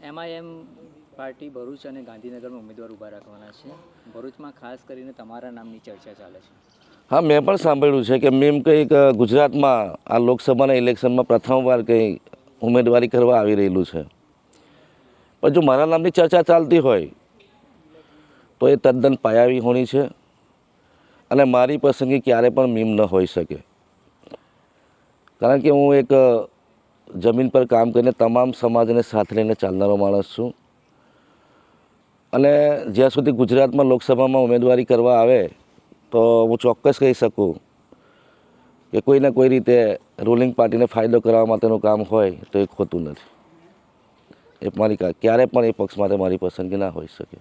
એમ party Bharuch અને ગાંધીનગરમાં ઉમેદવાર ઊભા રાખવાના છે. ભરૂચમાં ખાસ કરીને તમારા નામની ચર્ચા ચાલે છે. હા, મેં પણ સાંભળ્યું છે કે મેમ કંઈક ગુજરાતમાં આ લોકસભાના ઇલેક્શનમાં પ્રથમવાર કંઈ ઉમેદવારી કરવા આવી રહેલું છે. પણ જો મારા નામની ચર્ચા ચાલતી હોય તો એ તદ્દન પાયાવી હોણી છે અને મારી પસંદગી ક્યારે પણ મીમ ન હોઈ શકે. કારણ કે હું એક જમીન પર કામ કરીને તમામ સમાજને સાથે લઈને ચાલનારો માણસ છું અને જ્યાં સુધી ગુજરાતમાં લોકસભામાં ઉમેદવારી કરવા આવે તો હું ચોક્કસ કહી શકું કે કોઈને કોઈ રીતે રૂલિંગ પાર્ટીને ફાયદો કરવા માટેનું કામ હોય તો એ ખોટું નથી. એ મારી ક્યારે પણ એ પક્ષ માટે મારી પસંદગી ના હોઈ શકે.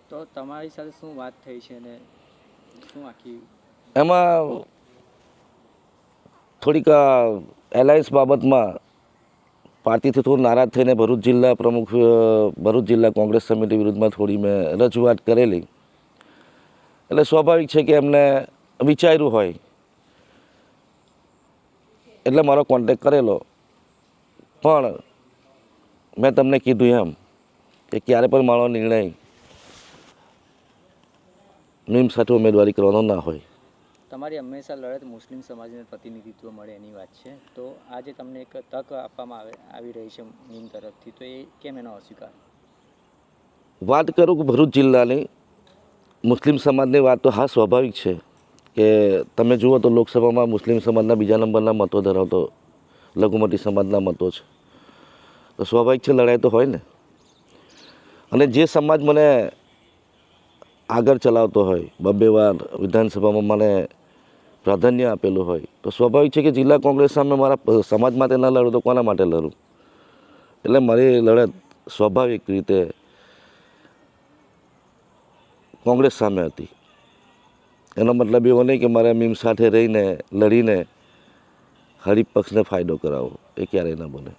તો તમારી સાથે શું વાત થઈ છે ને શું આખી એમાં થોડીક એલાયન્સ બાબતમાં પાર્ટીથી થોડું નારાજ થઈને ભરૂચ જિલ્લા પ્રમુખ ભરૂચ જિલ્લા કોંગ્રેસ સમિતિ વિરુદ્ધમાં થોડી મેં રજૂઆત કરેલી. એટલે સ્વાભાવિક છે કે એમને વિચાર્યું હોય એટલે મારો કોન્ટેક્ટ કરેલો. પણ મેં તમને કીધું એમ કે ક્યારે પણ મારો નિર્ણય મીમ સાથે ઉમેદવારી કરવાનો ના હોય. તમારી હંમેશા લડત મુસ્લિમ સમાજને પ્રતિનિધિત્વ મળે એની વાત છે. તો આજે તમને એક તક આપવામાં આવી રહી છે મીમ તરફથી, તો એ કેમ એનો અસ્વીકાર? વાત કરું કે ભરૂચ જિલ્લાની મુસ્લિમ સમાજની વાત તો હા સ્વાભાવિક છે કે તમે જુઓ તો લોકસભામાં મુસ્લિમ સમાજના બીજા નંબરના મતો ધરાવતો લઘુમતી સમાજના મતો છે. તો સ્વાભાવિક છે લડાઈ તો હોય ને. અને જે સમાજ મને આગળ ચલાવતો હોય, બબ્બે વાર વિધાનસભામાં મને પ્રાધાન્ય આપેલું હોય, તો સ્વાભાવિક છે કે જિલ્લા કોંગ્રેસ સામે મારા સમાજ માટે ન લડું તો કોના માટે લડું. એટલે મારી લડત સ્વાભાવિક રીતે કોંગ્રેસ સામે હતી. એનો મતલબ એવો નહીં કે મારે મીમ સાથે રહીને લડીને હરીફ પક્ષને ફાયદો કરાવો, એ ક્યારેય ન બને.